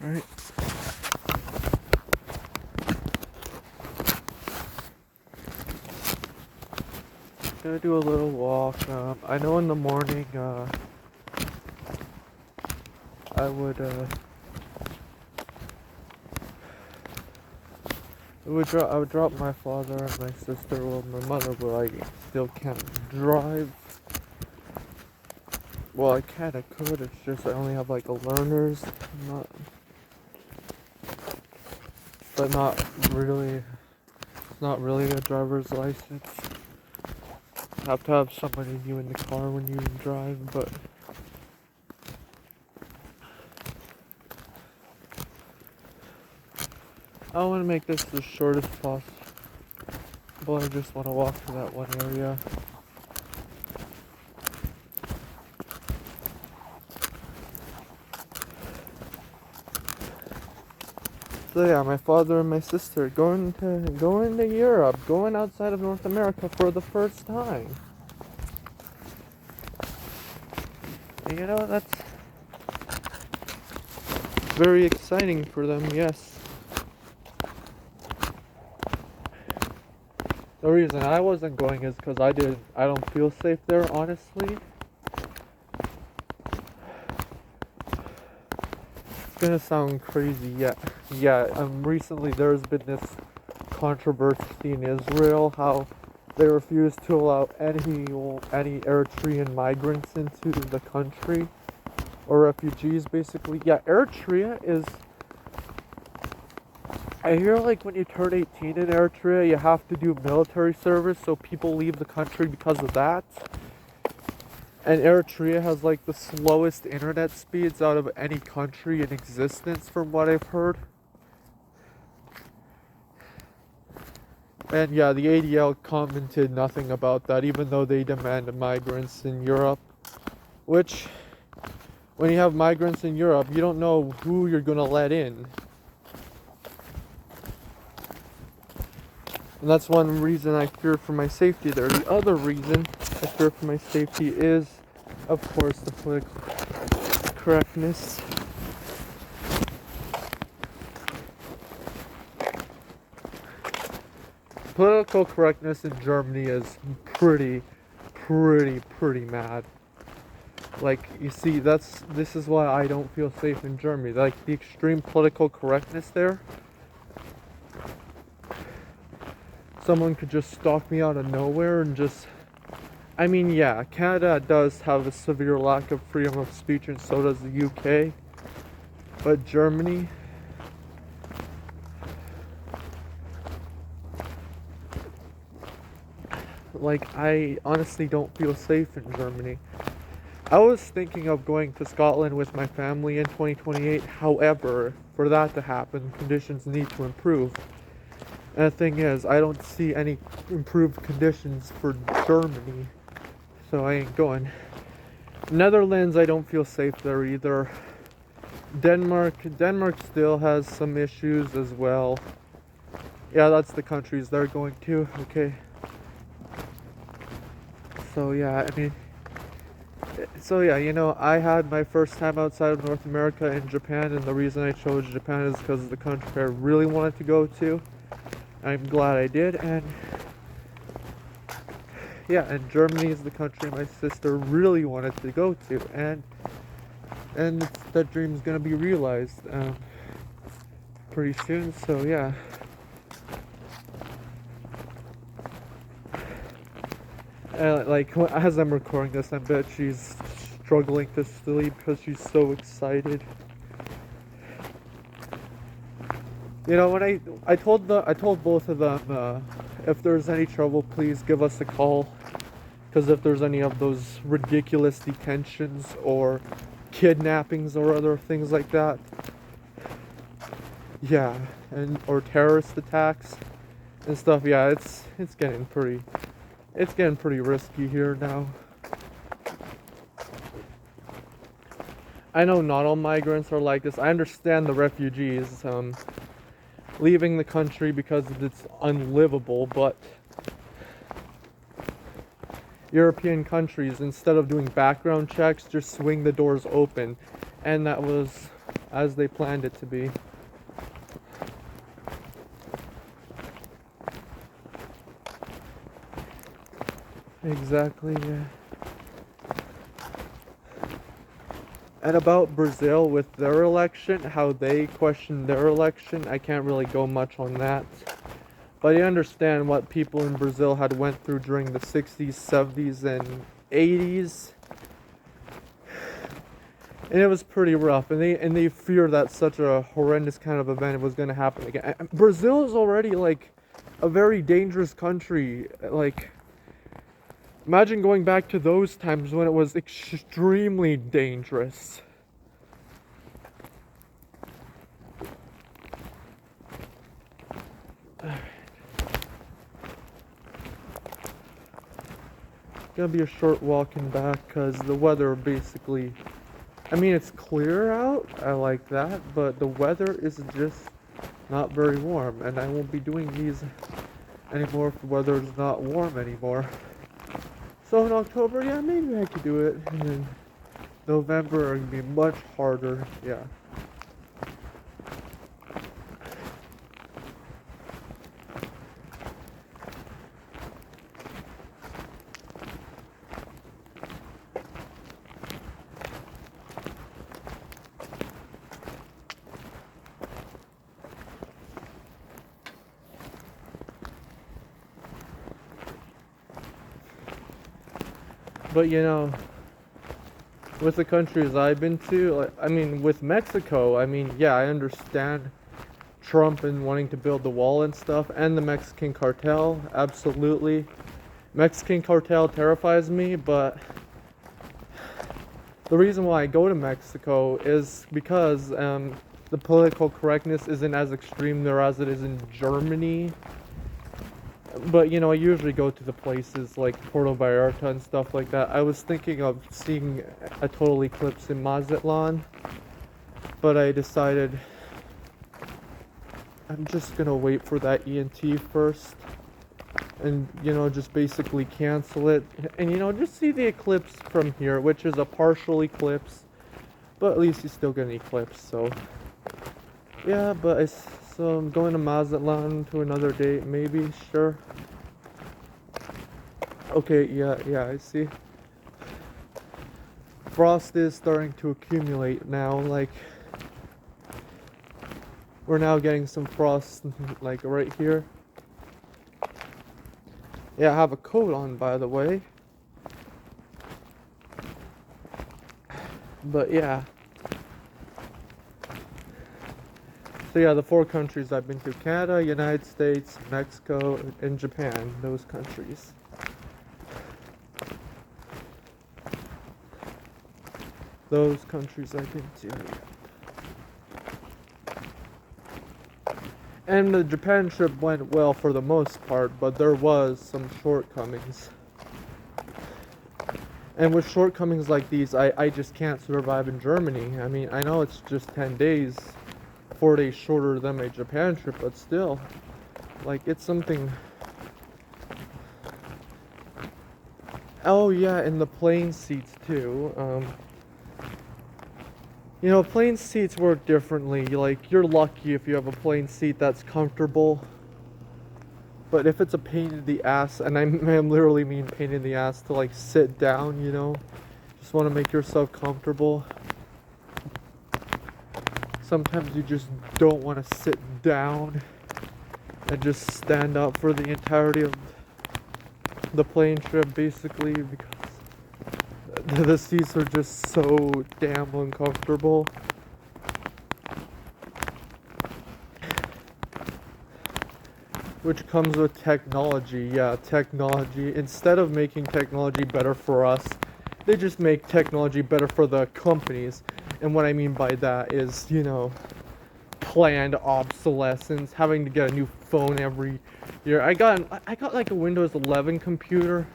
Right. Gonna do a little walk. I know in the morning, I would, I would drop my father and my sister. Well, my mother, but I still can't drive. Well, I kinda could. It's just I only have like a learner's, not, but not really a driver's license. Have to have somebody new in the car when you drive, but I want to make this as short as possible. I just want to walk to that one area. So yeah, my father and my sister going to Europe, going outside of North America for the first time. And you know, that's very exciting for them, yes. The reason I wasn't going is because I don't feel safe there, honestly. It's gonna sound crazy, yeah. Recently there's been this controversy in Israel, how they refuse to allow any Eritrean migrants into the country, or refugees, basically. Yeah, Eritrea is. I hear like when you turn 18 in Eritrea, you have to do military service, so people leave the country because of that. And Eritrea has like the slowest internet speeds out of any country in existence, from what I've heard. And yeah, the ADL commented nothing about that, even though they demand migrants in Europe. Which, when you have migrants in Europe, you don't know who you're gonna let in. And that's one reason I fear for my safety there. The other reason I fear for my safety is, of course, the political correctness. Political correctness in Germany is pretty mad. Like, you see, this is why I don't feel safe in Germany. Like, the extreme political correctness there. Someone could just stalk me out of nowhere and just... I mean, yeah, Canada does have a severe lack of freedom of speech, and so does the UK. But Germany... Like, I honestly don't feel safe in Germany. I was thinking of going to Scotland with my family in 2028. However, for that to happen, conditions need to improve. And the thing is, I don't see any improved conditions for Germany, so I ain't going. Netherlands, I don't feel safe there either. Denmark still has some issues as well. Yeah, that's the countries they're going to. Okay. So yeah, you know, I had my first time outside of North America in Japan, and the reason I chose Japan is because of the country I really wanted to go to. I'm glad I did, and yeah, and Germany is the country my sister really wanted to go to, and that dream's gonna be realized pretty soon. So yeah. Like, as I'm recording this, I bet she's struggling to sleep because she's so excited. You know, when I told both of them, if there's any trouble, please give us a call. Because if there's any of those ridiculous detentions or kidnappings or other things like that, yeah, or terrorist attacks and stuff, yeah, it's getting pretty risky here now. I know not all migrants are like this. I understand the refugees leaving the country because it's unlivable, but European countries, instead of doing background checks, just swing the doors open. And that was as they planned it to be. Exactly, yeah. And about Brazil with their election, how they questioned their election, I can't really go much on that. But I understand what people in Brazil had went through during the 60s, 70s, and 80s. And it was pretty rough. And they fear that such a horrendous kind of event was going to happen again. Brazil is already like a very dangerous country. Like, imagine going back to those times when it was extremely dangerous. Gonna be a short walking back because the weather basically, I mean, it's clear out, I like that, but the weather is just not very warm, and I won't be doing these anymore if the weather is not warm anymore. So in October, yeah, maybe I could do it, and then November it'd be much harder, yeah. But you know, with the countries I've been to, like, I mean, with Mexico, I mean, yeah, I understand Trump and wanting to build the wall and stuff, and the Mexican cartel, absolutely. Mexican cartel terrifies me, but the reason why I go to Mexico is because the political correctness isn't as extreme there as it is in Germany. But you know, I usually go to the places like Puerto Vallarta and stuff like that. I was thinking of seeing a total eclipse in Mazatlan, but I decided I'm just gonna wait for that ENT first, and you know, just basically cancel it, and you know, just see the eclipse from here, which is a partial eclipse, but at least you still get an eclipse. So yeah, but so I'm going to Mazatlan to another date, maybe, sure. Okay, yeah, I see. Frost is starting to accumulate now, like, we're now getting some frost, like, right here. Yeah, I have a coat on, by the way. But yeah. So yeah, the 4 countries I've been to: Canada, United States, Mexico, and Japan. Those countries. Those countries I've been to. And the Japan trip went well for the most part, but there was some shortcomings. And with shortcomings like these, I just can't survive in Germany. I mean, I know it's just 10 days, 4 days shorter than my Japan trip, but still, like, it's something. Oh yeah, and the plane seats too. You know, plane seats work differently. Like, you're lucky if you have a plane seat that's comfortable. But if it's a pain in the ass, and I literally mean pain in the ass to, like, sit down, you know, just want to make yourself comfortable. Sometimes you just don't want to sit down and just stand up for the entirety of the plane trip, basically, because the seats are just so damn uncomfortable. Which comes with technology. Yeah, technology. Instead of making technology better for us, they just make technology better for the companies. And what I mean by that is, you know, planned obsolescence, having to get a new phone every year. I got like a Windows 11 computer,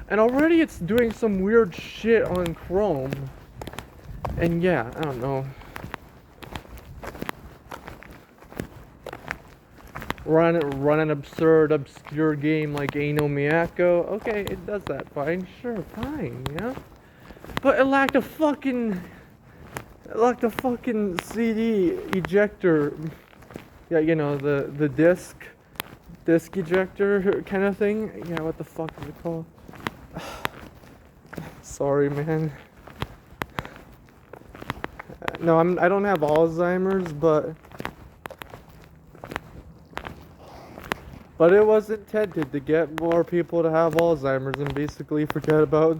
and already it's doing some weird shit on Chrome. And yeah, I don't know. Run an absurd, obscure game like Ano Miyako. Okay, it does that fine. Sure, fine, yeah. But it lacked a fucking like the fucking CD ejector. Yeah, you know, the disc ejector kind of thing. Yeah, what the fuck is it called? Sorry, man. No, I don't have Alzheimer's, but it was intended to get more people to have Alzheimer's and basically forget about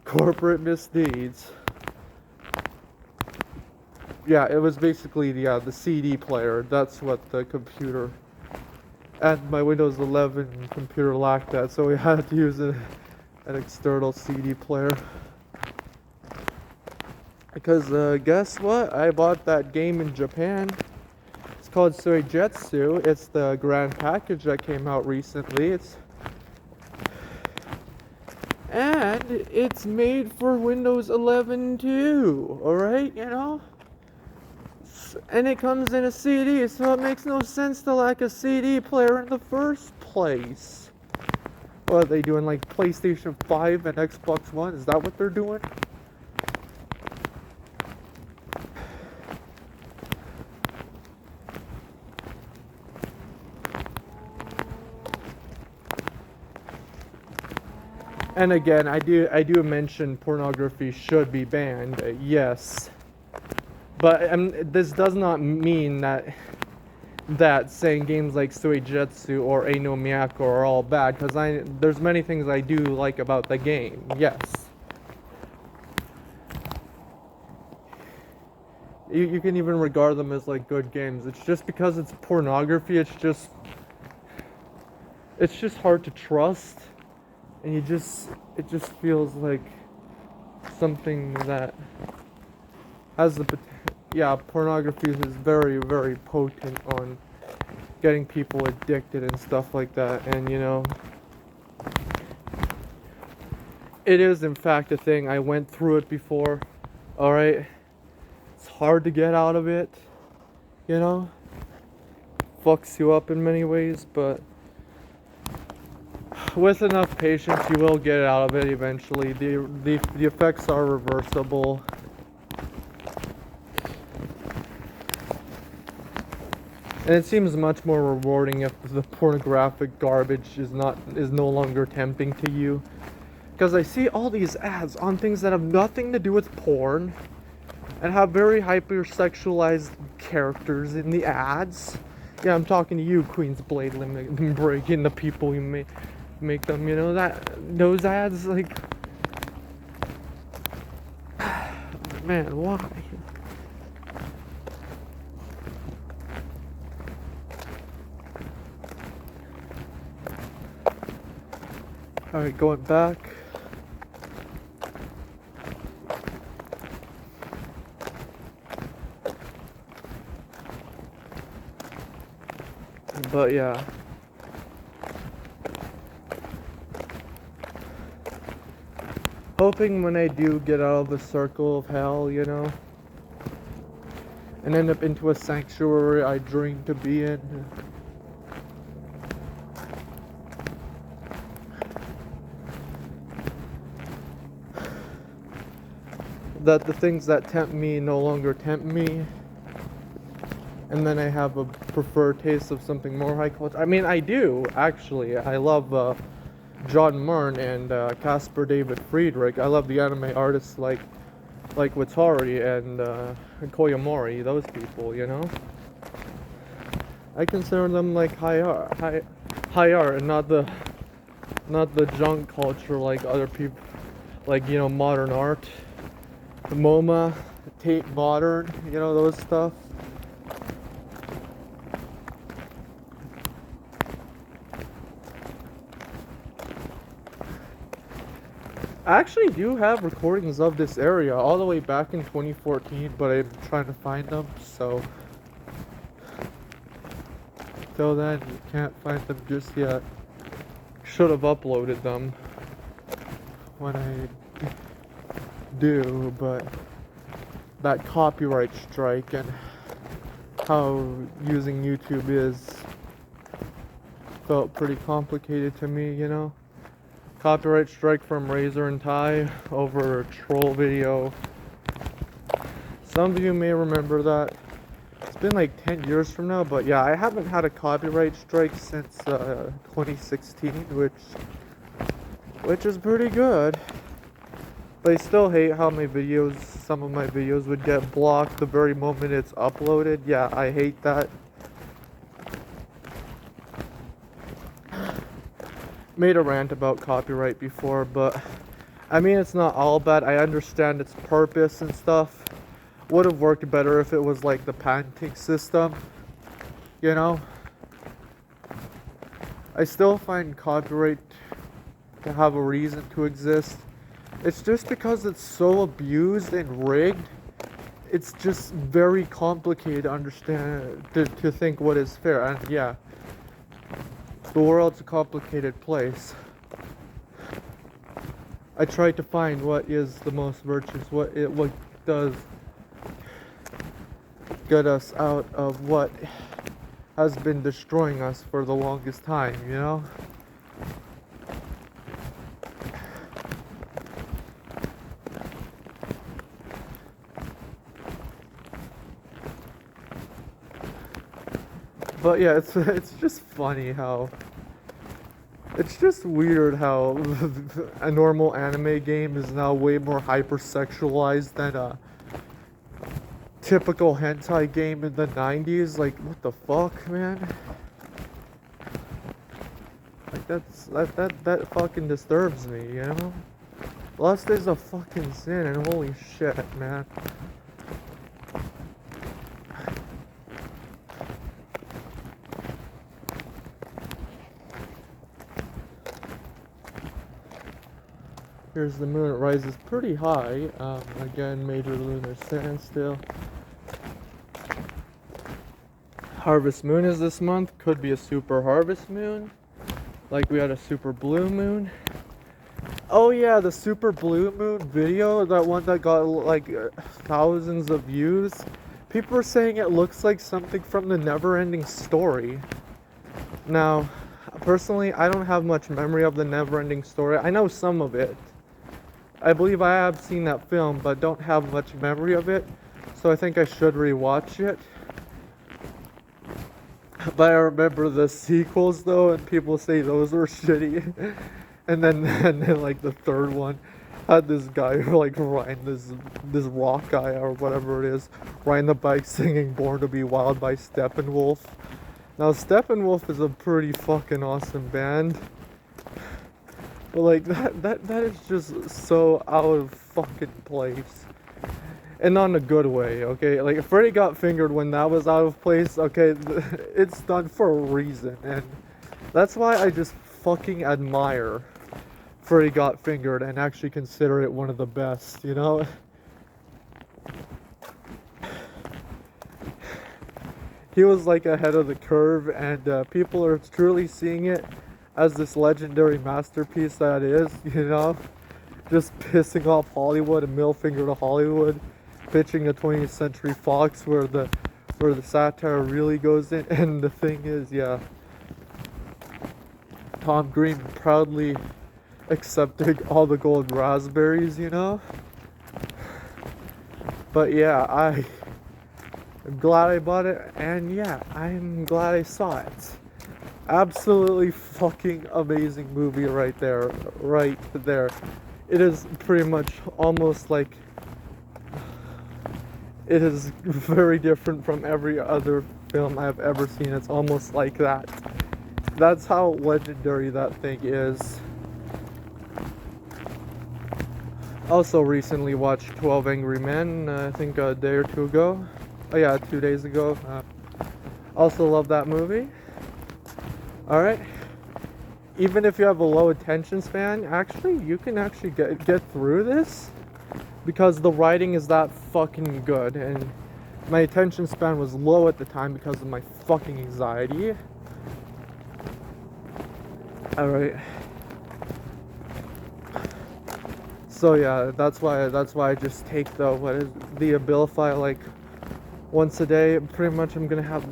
corporate misdeeds. Yeah, it was basically the CD player. That's what the computer and my Windows 11 computer lacked that, so we had to use an external CD player. Because guess what? I bought that game in Japan. It's called Suigetsu. It's the grand package that came out recently. And it's made for Windows 11 too. Alright, you know? And it comes in a CD, so it makes no sense to lack a CD player in the first place. What are they doing, like PlayStation 5 and Xbox One? Is that what they're doing? And again, I do mention pornography should be banned, yes. But this does not mean that saying games like Suigetsu or Eino Miyako are all bad, because there's many things I do like about the game, yes. You can even regard them as like good games. It's just because it's pornography, it's just hard to trust, and it just feels like something that has the potential. Yeah, pornography is very, very potent on getting people addicted and stuff like that, and you know, it is in fact a thing. I went through it before, alright? It's hard to get out of it, you know? Fucks you up in many ways, but with enough patience, you will get out of it eventually. The effects are reversible. And it seems much more rewarding if the pornographic garbage is no longer tempting to you. Because I see all these ads on things that have nothing to do with porn and have very hyper-sexualized characters in the ads. Yeah, I'm talking to you, Queen's Blade, breaking the people you make them, you know, those ads, like, man, why? Alright, going back. But yeah. Hoping when I do get out of the circle of hell, you know, and end up into a sanctuary I dream to be in. That the things that tempt me no longer tempt me, and then I have a preferred taste of something more high culture. I mean, I do actually. I love John Murn and Caspar David Friedrich. I love the anime artists like Watari and Koyamori. Those people, you know. I consider them like high art, and not the junk culture like other people, like, you know, modern art. MoMA, Tate Modern, you know, those stuff. I actually do have recordings of this area all the way back in 2014, but I'm trying to find them, so till then you can't find them just yet. Should have uploaded them when I do, but that copyright strike and how using YouTube is felt pretty complicated to me, you know. Copyright strike from Razor and Tie over a troll video. Some of you may remember that. It's been like 10 years from now, but yeah, I haven't had a copyright strike since 2016, which is pretty good. But I still hate how some of my videos would get blocked the very moment it's uploaded. Yeah, I hate that. Made a rant about copyright before, but I mean, it's not all bad. I understand its purpose and stuff. Would have worked better if it was like the patenting system, you know? I still find copyright to have a reason to exist. It's just because it's so abused and rigged. It's just very complicated to understand, to think what is fair. And yeah, the world's a complicated place. I try to find what is the most virtuous, what does get us out of what has been destroying us for the longest time, you know? But yeah, it's just funny how it's just weird how a normal anime game is now way more hypersexualized than a typical hentai game in the 90s. Like, what the fuck, man? Like, that fucking disturbs me, you know? Lust is a fucking sin, and holy shit, man. Here's the moon. It rises pretty high. Again, major lunar standstill. Harvest moon is this month. Could be a super harvest moon, like we had a super blue moon. Oh yeah, the super blue moon video, that one that got like thousands of views. People are saying it looks like something from the Never-Ending Story. Now, personally, I don't have much memory of the Never-Ending Story. I know some of it. I believe I have seen that film, but don't have much memory of it. So I think I should rewatch it. But I remember the sequels though, and people say those were shitty. and then like the third one had this guy like riding this rock guy or whatever it is, riding the bike singing "Born to Be Wild" by Steppenwolf. Now Steppenwolf is a pretty fucking awesome band. But like that is just so out of fucking place. And not in a good way, okay? Like, Freddy Got Fingered, when that was out of place, okay, it's done for a reason. And that's why I just fucking admire Freddy Got Fingered and actually consider it one of the best, you know? He was like ahead of the curve, and people are truly seeing it as this legendary masterpiece that is, you know? Just pissing off Hollywood and middle finger to Hollywood. Pitching a 20th Century Fox where the satire really goes in. And the thing is, yeah, Tom Green proudly accepting all the gold raspberries, you know. But yeah, I'm glad I bought it, and yeah, I'm glad I saw it. Absolutely fucking amazing movie right there. It is pretty much almost like, it is very different from every other film I've ever seen. It's almost like that. That's how legendary that thing is. Also recently watched 12 Angry Men, I think a day or two ago. Oh yeah, 2 days ago. Also love that movie. Alright. Even if you have a low attention span, actually, you can actually get through this. Because the writing is that fucking good, and my attention span was low at the time because of my fucking anxiety. Alright. So yeah, that's why I just take the Abilify like once a day. Pretty much I'm gonna have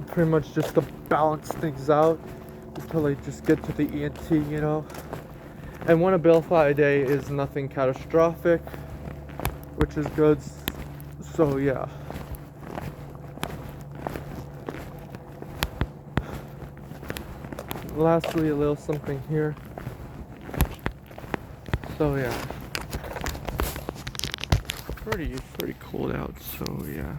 pretty much just to balance things out until I just get to the ENT, you know. And one Abilify a day is nothing catastrophic, which is good. So yeah. Lastly, a little something here. So yeah. Pretty cold out, so yeah.